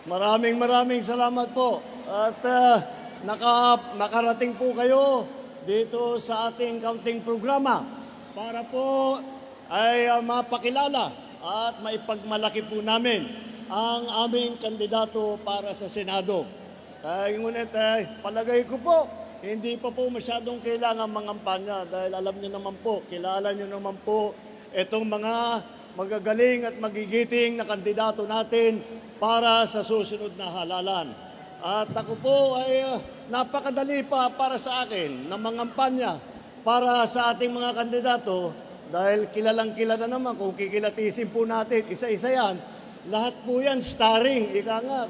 Maraming salamat po. At nakarating po kayo dito sa ating counting programa para po ay mapakilala at maipagmalaki po namin ang aming kandidato para sa Senado. Ngunit palagay ko po, hindi pa po masyadong kailangan mangampanya dahil alam niyo naman po, kilala niyo naman po itong mga magagaling at magigiting na kandidato natin para sa susunod na halalan. At ako po ay napakadali pa para sa akin na mangampanya para sa ating mga kandidato dahil kilalang-kilala naman kung kikilatisin po natin isa-isa yan. Lahat po yan starring, ika nga,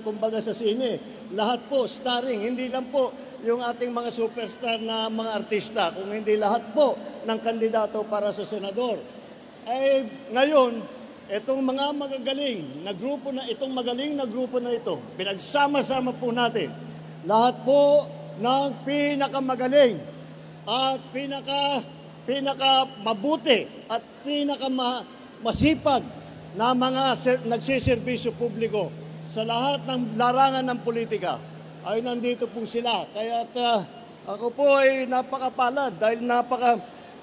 kumbaga sa sine. Lahat po starring, hindi lang po yung ating mga superstar na mga artista, kung hindi lahat po ng kandidato para sa senador. Ay ngayon, itong mga magagaling na grupo na itong magaling na grupo na ito, pinagsama-sama po natin. Lahat po ng pinakamagaling at pinakamabuti at pinakamasipag na mga nagsiservisyo publiko sa lahat ng larangan ng politika ay nandito po sila. Kaya ako po ay napakapalad dahil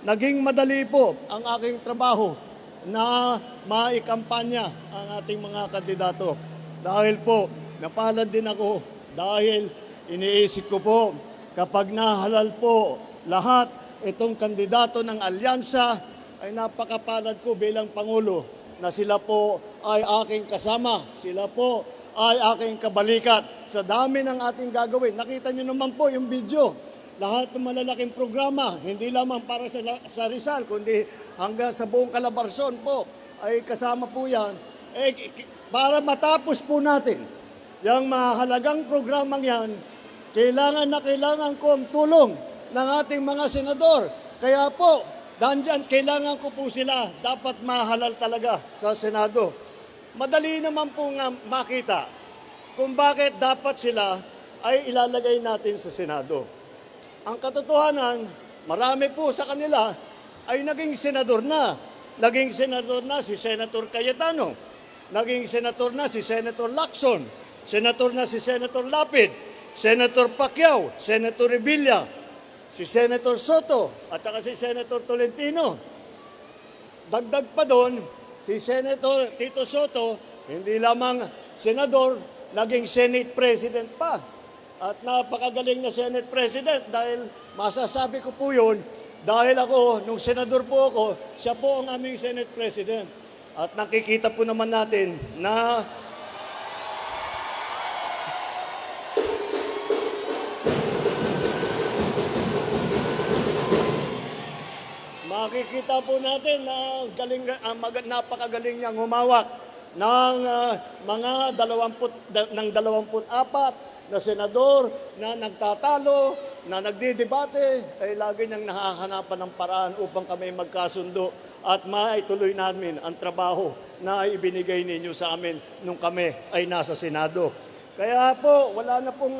naging madali po ang aking trabaho na maikampanya ang ating mga kandidato. Dahil po, napalad din ako dahil iniisip ko po kapag nahalal po lahat itong kandidato ng alyansa ay napakapalad ko bilang Pangulo na sila po ay aking kasama, sila po ay aking kabalikat sa dami ng ating gagawin. Nakita niyo naman po yung video. Lahat ng malalaking programa, hindi lamang para sa Rizal, kundi hanggang sa buong Calabarzon po, ay kasama po yan. Para matapos po natin yung mahalagang programang yan, kailangan ko ang tulong ng ating mga senador. Kaya po, dandyan, kailangan ko po sila dapat mahalal talaga sa Senado. Madali naman po nga makita kung bakit dapat sila ay ilalagay natin sa Senado. Ang katotohanan, marami po sa kanila ay naging senador na. Naging senador na si Senator Cayetano. Naging senator na si Senator Lacson. Senator na si Senator Lapid. Senator Pacquiao. Senator Revilla. Si Senator Soto. At saka si Senator Tolentino. Dagdag pa doon, si Senator Tito Soto, hindi lamang senador, naging Senate President pa. At napakagaling na Senate President dahil masasabi ko po yun dahil ako, nung senador po ako, siya po ang aming Senate President. At nakikita po naman natin na makikita po natin na napakagaling niyang humawak ng mga 24 na senador na nagtatalo, na nagdidebate, ay lagi niyang nakahanapan ng paraan upang kami magkasundo at maituloy namin ang trabaho na ibinigay ninyo sa amin nung kami ay nasa Senado. Kaya po, wala na pong,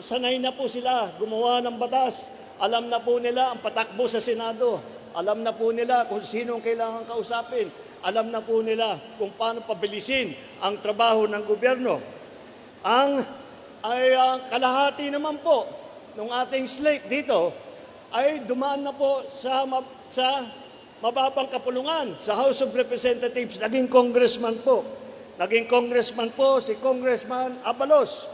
sanay na po sila gumawa ng batas. Alam na po nila ang patakbo sa Senado. Alam na po nila kung sino ang kailangan kausapin. Alam na po nila kung paano pabilisin ang trabaho ng gobyerno. Ang kalahati naman po ng ating slate dito ay dumaan na po sa mababang kapulungan sa House of Representatives. Naging congressman po. Naging congressman po si Congressman Abalos.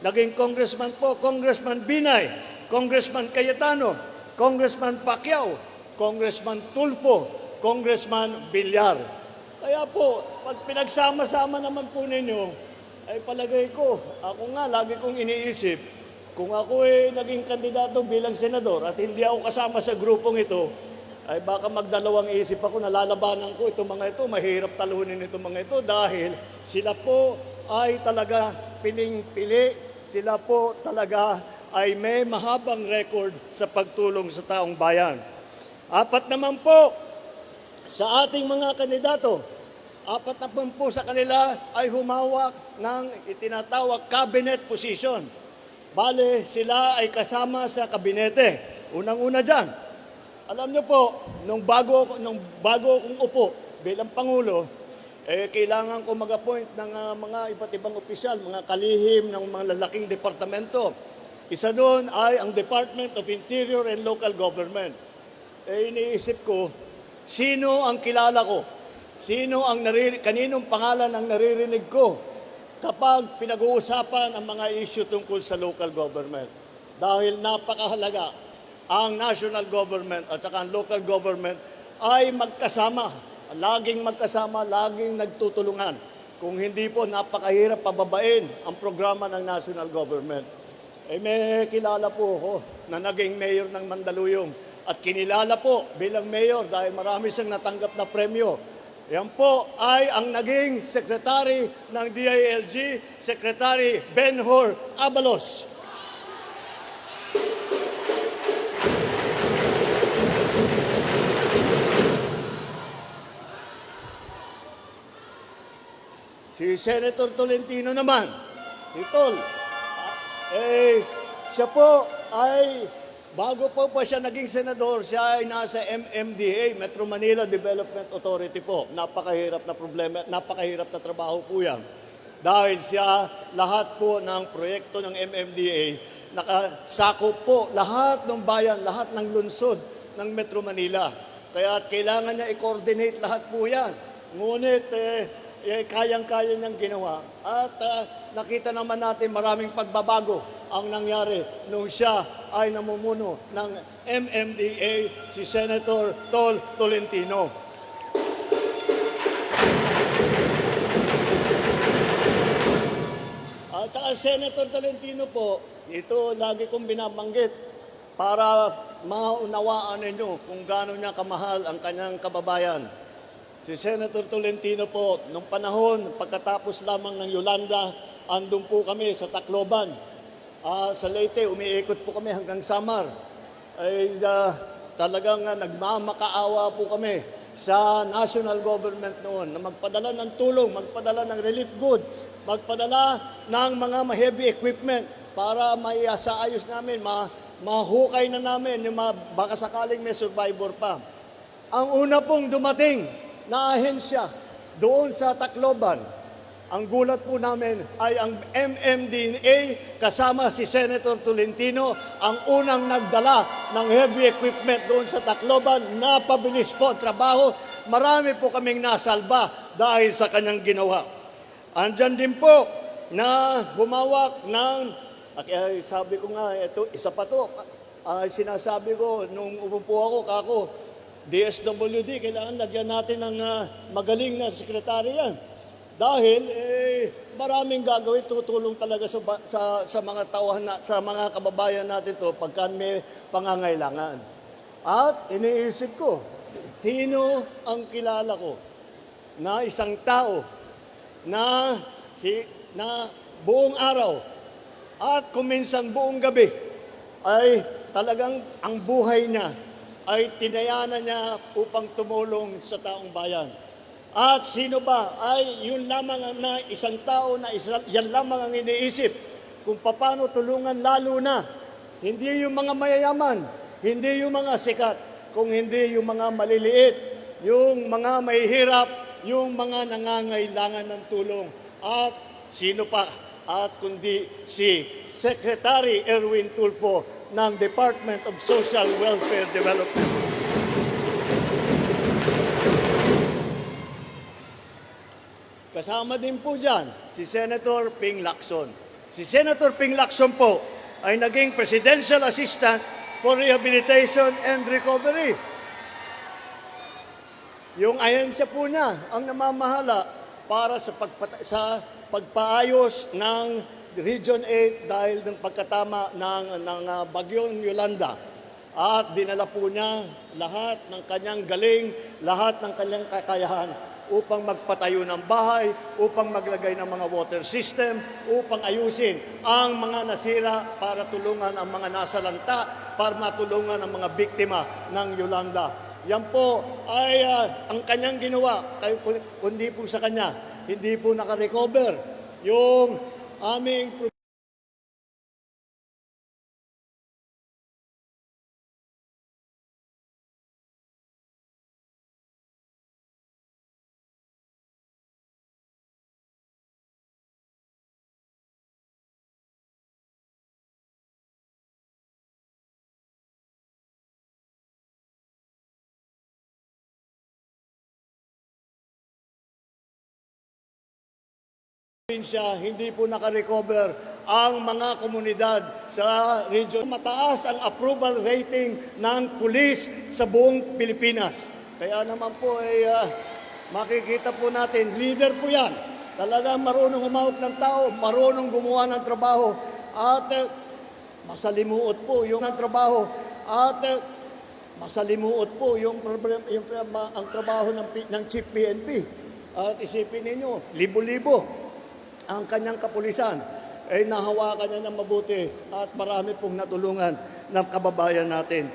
Naging congressman po Congressman Binay, Congressman Cayetano, Congressman Pacquiao, Congressman Tulfo, Congressman Villar. Kaya po, pag pinagsama-sama naman po ninyo, ay palagay ko, ako nga lagi kong iniisip, kung ako naging kandidato bilang senador at hindi ako kasama sa grupong ito, ay baka magdalawang isip ako na lalabanan ko itong mga ito, mahirap talunin itong mga ito dahil sila po ay talaga piling-pili, sila po talaga ay may mahabang record sa pagtulong sa taong bayan. Apat naman po sa ating mga kandidato, apat na po sa kanila ay humawak ng itinatawag cabinet position. Bale, sila ay kasama sa kabinete. Unang-una dyan. Alam niyo po, nung bago akong upo bilang Pangulo, kailangan ko mag-appoint ng mga iba't ibang opisyal, mga kalihim ng mga lalaking departamento. Isa doon ay ang Department of Interior and Local Government. Iniisip ko, sino ang kilala ko? Kaninong pangalan ang naririnig ko kapag pinag-uusapan ang mga issue tungkol sa local government? Dahil napakahalaga ang national government at saka ang local government ay magkasama, laging nagtutulungan. Kung hindi po, napakahirap pababain ang programa ng national government. May kilala po ako na naging mayor ng Mandaluyong at kinilala po bilang mayor dahil marami siyang natanggap na premyo. Yan po ay ang naging secretary ng DILG, Secretary Benhur Abalos. Si Senator Tolentino naman, si Tol, siya po ay, bago po siya naging senador, siya ay nasa MMDA, Metro Manila Development Authority po. Napakahirap na problema, napakahirap na trabaho po yan. Dahil siya, lahat po ng proyekto ng MMDA, nakasakop po lahat ng bayan, lahat ng lungsod ng Metro Manila. Kaya kailangan niya i-coordinate lahat po yan. Ngunit, kayang-kaya niyang ginawa. At nakita naman natin maraming pagbabago ang nangyari nung siya ay namumuno ng MMDA, si Senator Tol Tolentino. At saka Senator Tolentino po, ito lagi kong binabanggit para maunawaan ninyo kung gaano niya kamahal ang kanyang kababayan. Si Senator Tolentino po, nung panahon, pagkatapos lamang ng Yolanda, andun po kami sa Tacloban. Sa Leyte, umiikot po kami hanggang Samar. Talagang nagmamakaawa po kami sa national government noon na magpadala ng tulong, magpadala ng relief good, magpadala ng mga heavy equipment para maiasaayos namin, mahukay na namin yung baka sakaling may survivor pa. Ang una pong dumating na ahensya doon sa Tacloban, ang gulat po namin ay ang MMDA kasama si Senator Tolentino ang unang nagdala ng heavy equipment doon sa Tacloban. Napabilis po ang trabaho. Marami po kaming nasalba dahil sa kanyang ginawa. Andyan din po na humawak ng, sabi ko nga, ito, isa pa to, sinasabi ko nung umupo ako, DSWD, kailangan lagyan natin ng magaling na sekretary yan. Dahil maraming gagawin, tutulong talaga sa mga tauhan, sa mga kababayan natin to pagka may pangangailangan. At iniisip ko, sino ang kilala ko na isang tao na buong araw at kuminsan buong gabi ay talagang ang buhay niya ay tinayanan niya upang tumulong sa taong bayan. At sino ba ay yun lamang na isang tao na yan lamang ang iniisip kung paano tulungan, lalo na hindi yung mga mayayaman, hindi yung mga sikat, kung hindi yung mga maliliit, yung mga mahihirap, yung mga nangangailangan ng tulong. At sino pa at kundi si Secretary Erwin Tulfo ng Department of Social Welfare Development. Kasama din po dyan si Senator Ping Lacson. Si Senator Ping Lacson po ay naging Presidential Assistant for Rehabilitation and Recovery. Yung ahensya po niya ang namamahala para sa pagpaayos ng Region 8 dahil ng pagkatama ng bagyong Yolanda. At dinala po niya lahat ng kanyang galing, lahat ng kanyang kakayahan upang magpatayo ng bahay, upang maglagay ng mga water system, upang ayusin ang mga nasira para tulungan ang mga nasalanta, para matulungan ang mga biktima ng Yolanda. Yan po ay ang kanyang ginawa, kundi po sa kanya, hindi po nakarecover yung aming hindi po nakarecover ang mga komunidad sa region. Mataas ang approval rating ng pulis sa buong Pilipinas. Kaya naman po ay makikita po natin, leader po yan. Talagang marunong humawak ng tao, marunong gumawa ng trabaho at masalimuot po yung trabaho at masalimuot po yung problem, ang trabaho ng Chief PNP. At isipin ninyo, libo-libo ang kanyang kapulisan ay nahawakan niya ng mabuti at marami pong natulungan ng kababayan natin.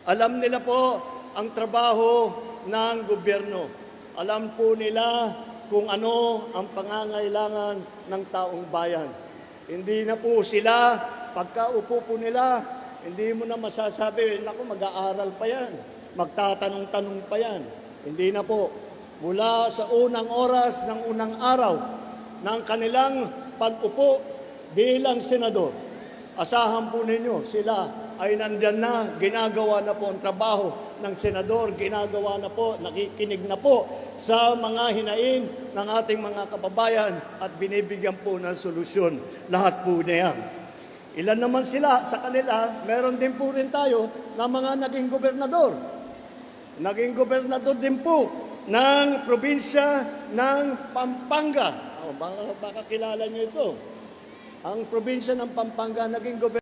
Alam nila po ang trabaho ng gobyerno. Alam po nila kung ano ang pangangailangan ng taong bayan. Hindi na po sila, pagkaupo po nila, hindi mo na masasabi, naku, mag-aaral pa yan, magtatanong-tanong pa yan. Hindi na po. Mula sa unang oras ng unang araw ng kanilang pag-upo bilang senador, asahan po ninyo sila ay nandyan na, ginagawa na po ang trabaho ng senador, ginagawa na po, nakikinig na po sa mga hinain ng ating mga kababayan at binibigyan po ng solusyon. Lahat po na yan. Ilan naman sila sa kanila, meron din po rin tayo na mga naging gobernador. Naging gobernador din po ng probinsya ng Pampanga. Baka kilala niyo ito. Ang probinsya ng Pampanga naging gobernador.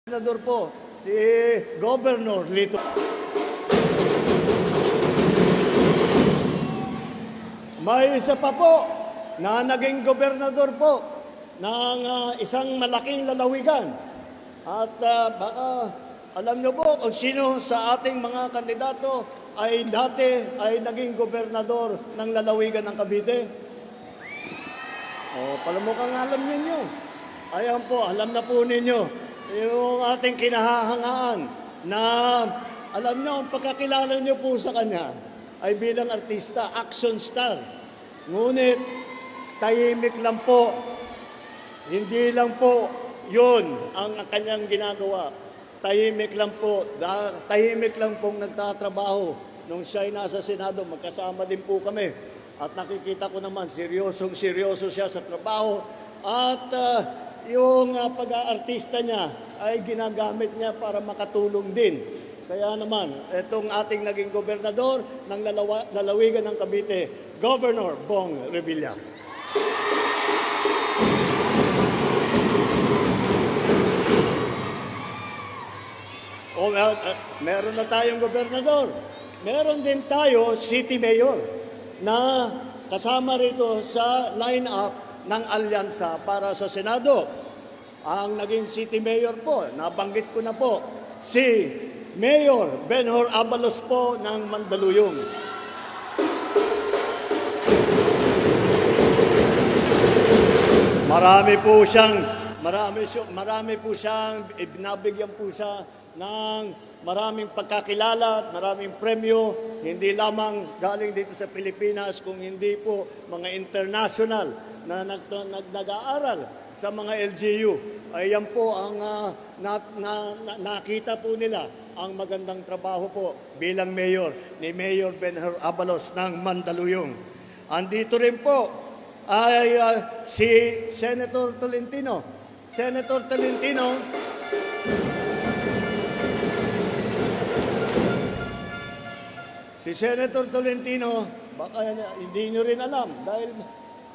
Gobernador po, si Governor Lito. May isa pa po na naging gobernador po ng isang malaking lalawigan. At baka alam niyo po kung sino sa ating mga kandidato ay dati ay naging gobernador ng lalawigan ng Cavite. Palamukang alam ninyo. Ayan po, alam na po ninyo. Yung ating kinahahangaan na alam nyo, ang pagkakilala nyo po sa kanya ay bilang artista, action star. Ngunit, tahimik lang po. Hindi lang po yun ang kanyang ginagawa. Tahimik lang po. Tahimik lang pong nagtatrabaho. Nung siya'y nasa Senado, magkasama din po kami. At nakikita ko naman, seryosong-seryoso siya sa trabaho. At yung pag-aartista niya ay ginagamit niya para makatulong din. Kaya naman, itong ating naging gobernador ng lalawigan ng Cavite, Governor Bong Revilla. Meron na tayong gobernador. Meron din tayo city mayor na kasama rito sa line-up ng alyansa para sa Senado. Ang naging city mayor po, nabanggit ko na po, si Mayor Benhur Abalos po ng Mandaluyong. Marami po siyang, binabigyan po siya ng maraming pagkakilala, maraming premyo, hindi lamang galing dito sa Pilipinas, kung hindi po mga international na nag-aaral sa mga LGU. Ayan po ang nakita po nila ang magandang trabaho po bilang mayor ni Mayor Benhur Abalos ng Mandaluyong. Andito rin po ay si Senator Tolentino. Senator Tolentino, si Senator Tolentino, baka hindi nyo rin alam dahil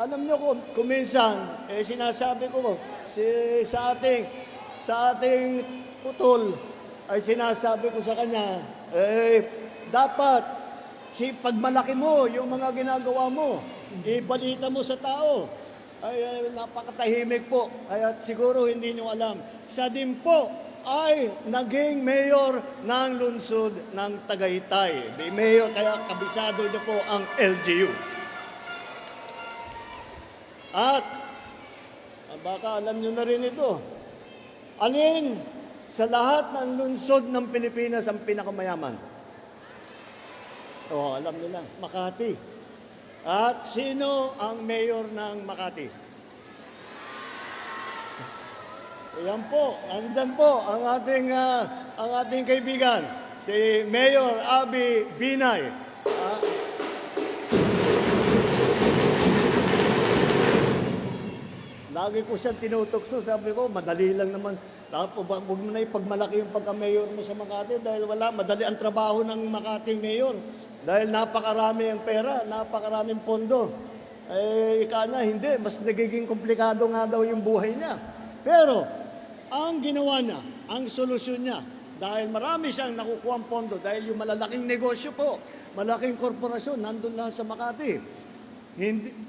alam nyo kung minsan, sinasabi ko sa ating utol, ay sinasabi ko sa kanya, dapat pag malaki mo yung mga ginagawa mo, ibalita mo sa tao. Ay napakatahimik po. Kaya siguro hindi nyo alam. Siya din po ay naging mayor ng lungsod ng Tagaytay. The mayor, kaya kabisado niyo po ang LGU. At baka alam nyo na rin ito. Alin sa lahat ng lungsod ng Pilipinas ang pinakamayaman? Alam nila, Makati. At sino ang mayor ng Makati? Ayan po, andyan po ang ating kaibigan, si Mayor Abby Binay. Lagi ko siyang tinutokso, sabi ko, madali lang naman. Huwag mo na ipagmalaki yung pagka-mayor mo sa Makati dahil madali ang trabaho ng Makati mayor. Dahil napakarami ang pera, napakaraming pondo. Ika na, hindi, mas nagiging komplikado nga daw yung buhay niya. Pero, ang ginawa niya, ang solusyon niya, dahil marami siyang nakukuha pondo, dahil yung malalaking negosyo po, malaking korporasyon, nandun lang sa Makati.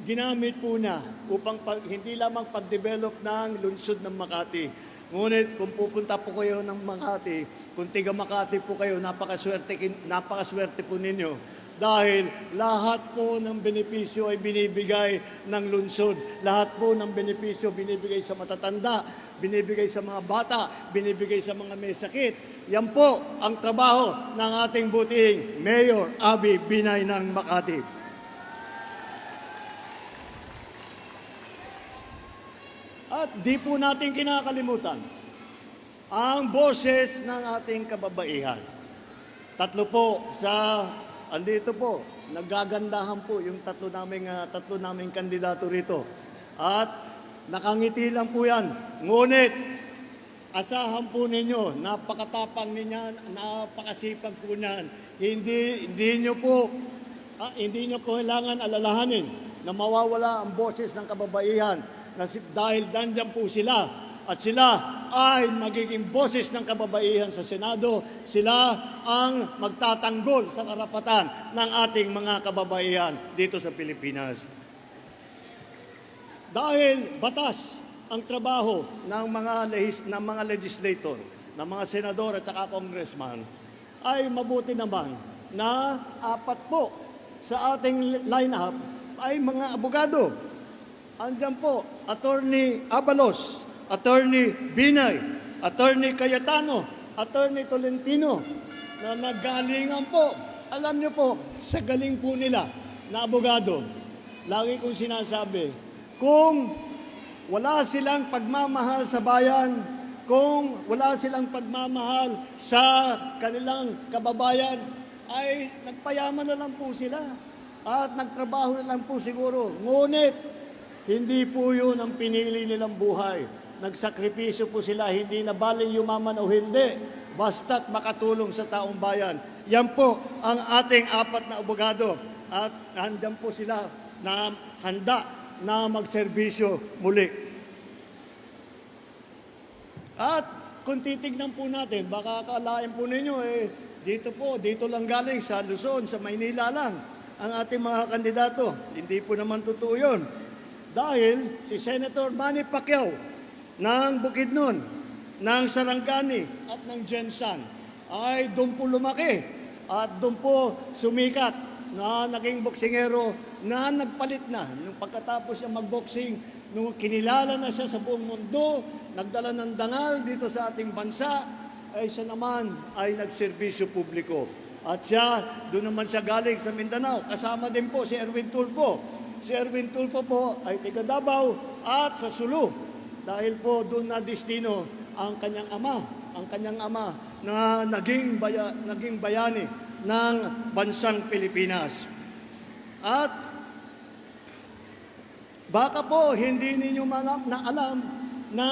Ginamit po niya upang hindi lamang pag-develop ng lungsod ng Makati. Ngunit kung pupunta po kayo ng Makati, kung tiga Makati po kayo, napakaswerte po ninyo. Dahil lahat po ng benepisyo ay binibigay ng lungsod. Lahat po ng benepisyo binibigay sa matatanda, binibigay sa mga bata, binibigay sa mga may sakit. Yan po ang trabaho ng ating butihing Mayor Abby Binay ng Makati. At di po natin kinakalimutan ang boses ng ating kababaihan. Tatlo po andito po, nagagandahan po yung tatlo naming kandidato rito. At nakangiti lang po yan. Ngunit, asahan po ninyo, napakatapang niyan, napakasipag po niyan. Hindi nyo kailangan alalahanin na mawawala ang boses ng kababaihan dahil dandyan po sila at sila ay magiging boses ng kababaihan sa Senado. Sila ang magtatanggol sa karapatan ng ating mga kababaihan dito sa Pilipinas. Dahil batas ang trabaho ng mga legislator, ng mga senador at saka congressman, ay mabuti naman na 4 po sa ating lineup ay mga abogado. Andyan po, Attorney Abalos, Attorney Binay, Attorney Cayetano, Attorney Tolentino, na naggalingan po. Alam niyo po, sa galing po nila na abogado, lagi kong sinasabi, kung wala silang pagmamahal sa bayan, kung wala silang pagmamahal sa kanilang kababayan, ay nagpayaman na lang po sila at nagtrabaho na lang po siguro. Ngunit, hindi po yun ang pinili nilang buhay. Nagsakripisyo po sila, hindi na baling yumaman o hindi, basta't makatulong sa taong bayan. Yan po ang ating 4 na abogado. At nandyan po sila na handa na magserbisyo muli. At kung titignan po natin, baka akalain po ninyo, dito lang galing sa Luzon, sa Maynila lang, ang ating mga kandidato. Hindi po naman totoo yun. Dahil si Senator Manny Pacquiao ng Bukidnon, ng Sarangani at ng Jensan ay doon po lumaki at doon po sumikat na naging boksingero na nagpalit na. Nung pagkatapos niya magboksing, nung kinilala na siya sa buong mundo, nagdala ng dangal dito sa ating bansa, ay siya naman ay nagserbisyo publiko. At siya, doon naman siya galing sa Mindanao. Kasama din po si Erwin Tulfo. Si Erwin Tulfo po ay taga Davao at sa Sulu. Dahil po doon na destino ang kanyang ama na naging bayani ng bansang Pilipinas. At baka po hindi ninyo alam na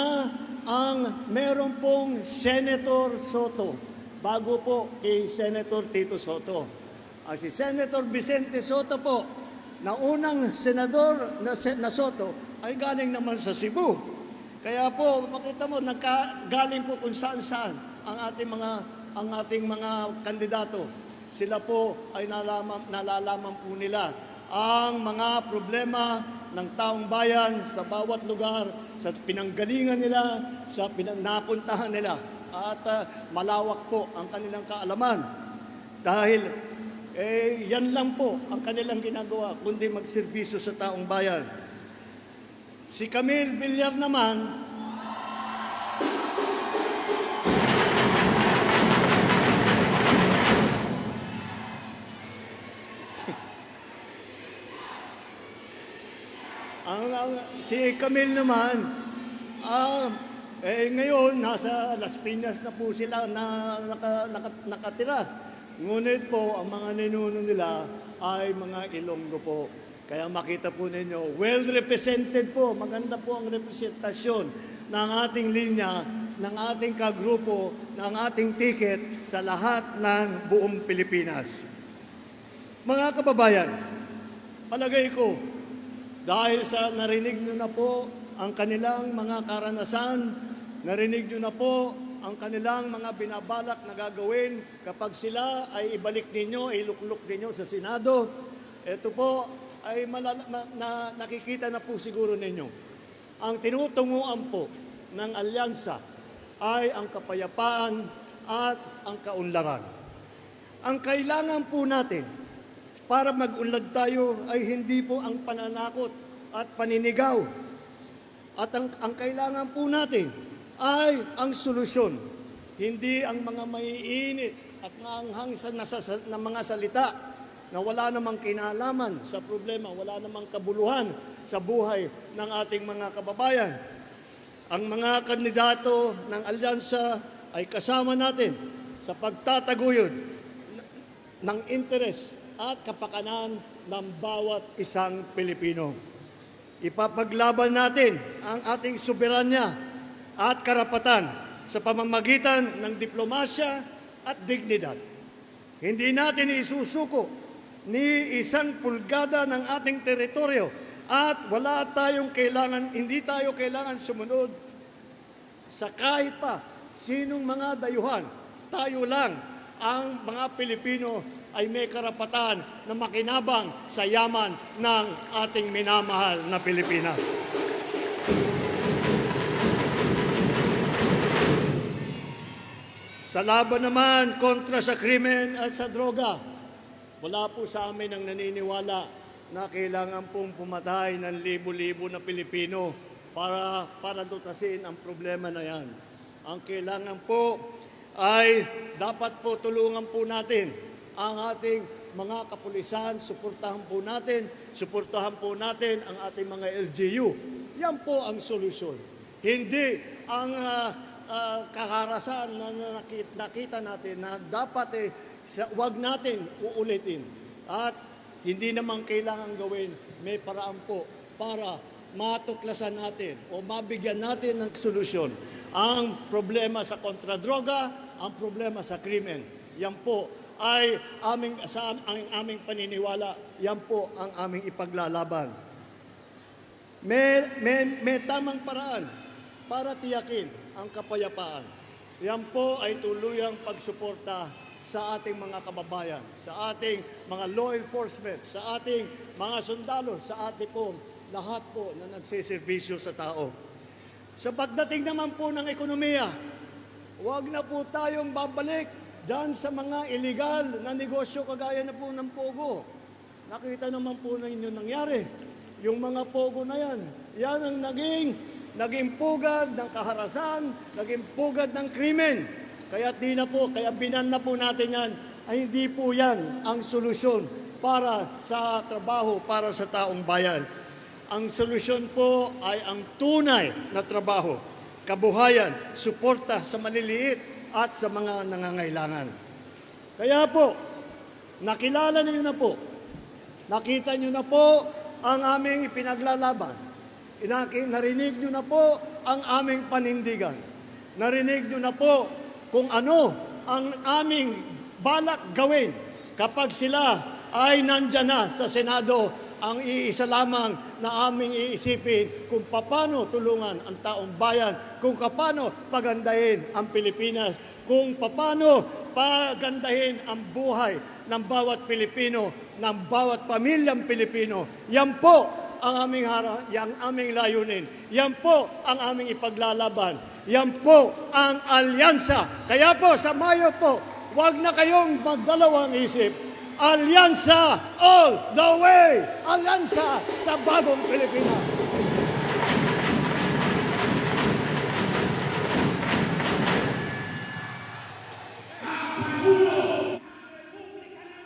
ang meron pong Senator Soto bago po kay Senator Tito Soto. Si Senator Vicente Soto po, na unang senador na Soto ay galing naman sa Cebu. Kaya po, makita mo, galing po kung saan-saan. ang ating mga kandidato. Sila po ay nalalaman po nila ang mga problema ng taong bayan sa bawat lugar, sa pinanggalingan nila, sa napuntahan nila. At malawak po ang kanilang kaalaman. Dahil yan lang po ang kanilang ginagawa, kundi magserbisyo sa taong bayan. Si Camille Villar naman, si Camille naman, ngayon nasa Las Piñas na po sila nakatira. Ngunit po, ang mga ninuno nila ay mga Ilonggo po. Kaya makita po ninyo, well represented po, maganda po ang representasyon ng ating linya, ng ating kagrupo, ng ating ticket sa lahat ng buong Pilipinas. Mga kababayan, palagay ko, dahil sa narinig nyo na po ang kanilang mga karanasan, narinig nyo na po ang kanilang mga binabalak na gagawin kapag sila ay ibalik ninyo, ilukluk ninyo sa Senado. Ito po ay nakikita na po siguro ninyo. Ang tinutunguan po ng alyansa ay ang kapayapaan at ang kaunlaran. Ang kailangan po natin para mag-unlad tayo ay hindi po ang pananakot at paninigaw. At ang kailangan po natin ay ang solusyon. Hindi ang mga maiinit at maanghang na mga salita na wala namang kinalaman sa problema, wala namang kabuluhan sa buhay ng ating mga kababayan. Ang mga kandidato ng alyansa ay kasama natin sa pagtataguyod ng interes at kapakanan ng bawat isang Pilipino. Ipapaglaban natin ang ating soberanya at karapatan sa pamamagitan ng diplomasya at dignidad. Hindi natin isusuko ni isang pulgada ng ating teritoryo at hindi tayo kailangan sumunod sa kahit pa sinong mga dayuhan. Tayo lang ang mga Pilipino ay may karapatan na makinabang sa yaman ng ating minamahal na Pilipinas. Sa laban naman kontra sa krimen at sa droga, wala po sa amin ang naniniwala na kailangan pong pumatay ng libo-libo na Pilipino para lutasin ang problema na yan. Ang kailangan po ay dapat po tulungan po natin ang ating mga kapulisan, suportahan po natin ang ating mga LGU. Yan po ang solusyon. Hindi ang kaharasan na nakita natin na dapat wag natin uulitin. At hindi naman kailangan gawin, may paraan po para matuklasan natin o mabigyan natin ng solusyon ang problema sa kontradroga, ang problema sa krimen. Yan po ay aming paniniwala, yan po ang aming ipaglalaban. May tamang paraan para tiyakin ang kapayapaan. Yan po ay tuluyang pagsuporta sa ating mga kababayan, sa ating mga law enforcement, sa ating mga sundalo, sa ating po lahat po na nagsiservisyo sa tao. Sa pagdating naman po ng ekonomiya, huwag na po tayong babalik dyan sa mga illegal na negosyo kagaya na po ng Pogo. Nakita naman po ninyo nangyari. Yung mga Pogo na yan ang naging pugad ng kaharasan, naging pugad ng krimen. Kaya binan na po natin yan, ay hindi po yan ang solusyon para sa trabaho, para sa taong bayan. Ang solusyon po ay ang tunay na trabaho, kabuhayan, suporta sa maliliit at sa mga nangangailangan. Kaya po, nakilala niyo na po, nakita niyo na po ang aming ipinaglalaban. Narinig niyo na po ang aming panindigan. Narinig niyo na po kung ano ang aming balak gawin kapag sila ay nandyan na sa Senado ang iisa lamang na aming iisipin kung paano tulungan ang taong bayan, kung paano pagandahin ang Pilipinas, kung paano pagandahin ang buhay ng bawat Pilipino, ng bawat pamilyang Pilipino. Yan po ang aming layunin. Yan po ang aming ipaglalaban. Yan po ang alyansa. Kaya po sa Mayo po, huwag na kayong magdalawang isip. Alyansa all the way! Alyansa sa bagong Pilipinas!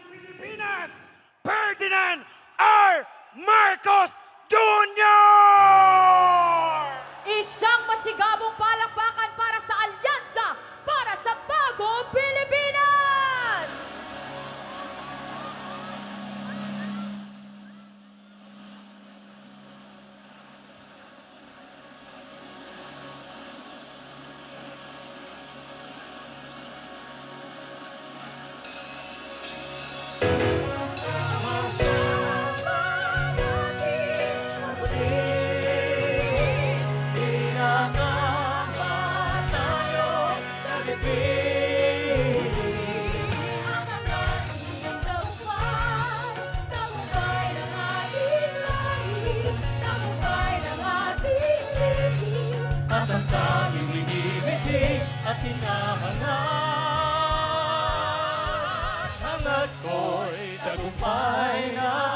Pilipinas, Ferdinand R. Marcos Jr. Isang masigabong palakpakan para sa alyansa para sa bagong Pilipinas! At ang tanging hinihiti at hinahangat, hangat ko'y tagumpay na